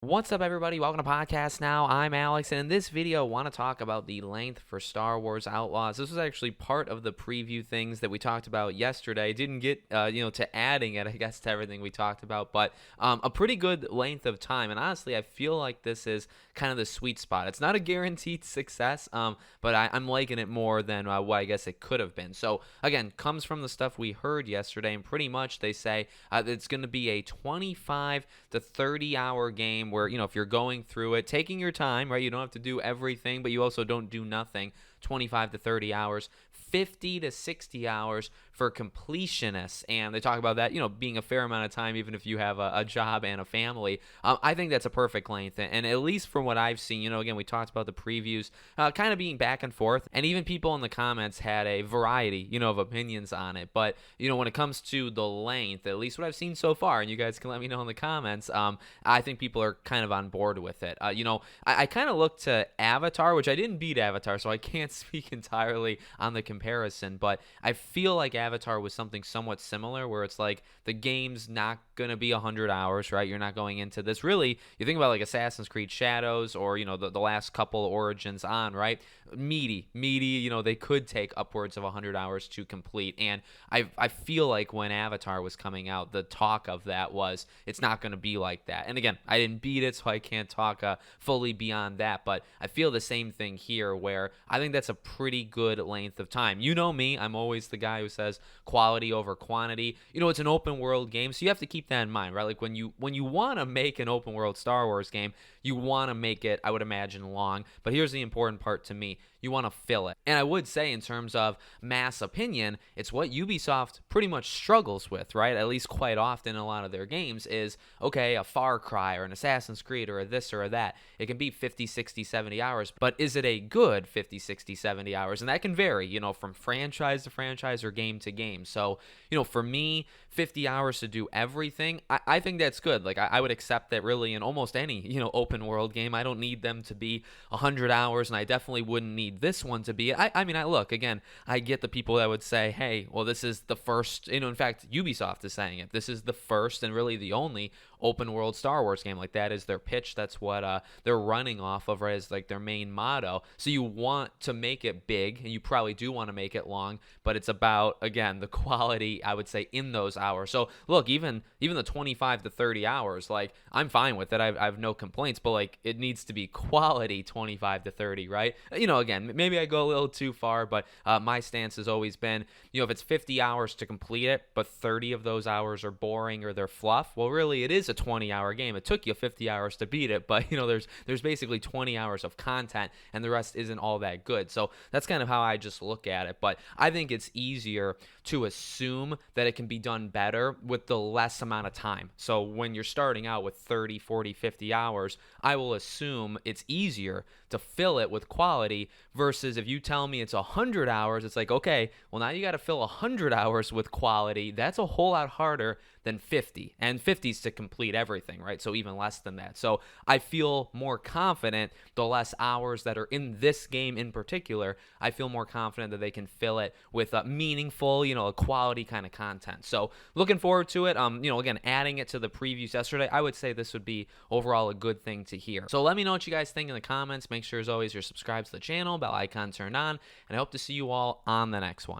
What's up, everybody? Welcome to Podcast Now. I'm Alex, and in this video, I want to talk about the length for Star Wars Outlaws. This was actually part of the preview things that we talked about yesterday. Didn't get, to adding it, I guess, to everything we talked about, but a pretty good length of time. And honestly, I feel like this is kind of the sweet spot. It's not a guaranteed success, but I'm liking it more than what I guess it could have been. So again, comes from the stuff we heard yesterday, and pretty much they say it's going to be a 25 to 30 hour game where, if you're going through it, taking your time, right? You don't have to do everything, but you also don't do nothing. 25 to 30 hours, 50 to 60 hours for completionists. And they talk about that, being a fair amount of time, even if you have a job and a family. I think that's a perfect length. And at least from what I've seen, again, we talked about the previews kind of being back and forth. And even people in the comments had a variety, of opinions on it. But, when it comes to the length, at least what I've seen so far, and you guys can let me know in the comments, I think people are kind of on board with it. I kind of looked to Avatar, which I didn't beat Avatar, so I can't speak entirely on the comparison, but I feel like Avatar was something somewhat similar where it's like the game's not going to be 100 hours, right? You're not going into this. Really, you think about like Assassin's Creed Shadows or, the last couple Origins on, right? Meaty, they could take upwards of 100 hours to complete. And I feel like when Avatar was coming out, the talk of that was it's not going to be like that. And again, I didn't beat it, so I can't talk fully beyond that, but I feel the same thing here where I think that's a pretty good length of time. You know me, I'm always the guy who says quality over quantity. It's an open world game, so you have to keep that in mind, right? Like when you want to make an open world Star Wars game, you want to make it, I would imagine, long. But here's the important part to me. You want to fill it. And I would say in terms of mass opinion, it's what Ubisoft pretty much struggles with, right? At least quite often in a lot of their games is, okay, a Far Cry or an Assassin's Creed or a this or a that. It can be 50, 60, 70 hours, but is it a good 50, 60, 70 hours? And that can vary, from franchise to franchise or game to game. So, for me, 50 hours to do everything, I think that's good. Like, I would accept that really in almost any, open world game. I don't need them to be 100 hours, and I definitely wouldn't need this one to be. I look, again, I get the people that would say, hey, well, this is the first, in fact, Ubisoft is saying it. This is the first and really the only open world Star Wars game. Like, that is their pitch. That's what they're running off of, right, as like their main motto. So you want to make it big, and you probably do want to make it long, but it's about, again, the quality, I would say, in those hours. So look, even the 25 to 30 hours, like, I'm fine with it. I have no complaints, but like, it needs to be quality 25 to 30, right? Again, maybe I go a little too far, but my stance has always been, if it's 50 hours to complete it, but 30 of those hours are boring or they're fluff, well, really, it is a 20-hour game. It took you 50 hours to beat it, but, there's basically 20 hours of content, and the rest isn't all that good. So that's kind of how I just look at it, but I think it's easier to assume that it can be done better with the less amount of time. So when you're starting out with 30, 40, 50 hours, I will assume it's easier to fill it with quality versus if you tell me it's 100 hours, it's like, okay, well, now you got to fill 100 hours with quality. That's a whole lot harder than 50, and 50 is to complete everything, right? So even less than that. So I feel more confident the less hours that are in this game in particular, I feel more confident that they can fill it with meaningful, a quality kind of content. So looking forward to it. Again, adding it to the previews yesterday, I would say this would be overall a good thing to hear. So let me know what you guys think in the comments. Make sure, as always, you're subscribed to the channel, bell icon turned on, and I hope to see you all on the next one.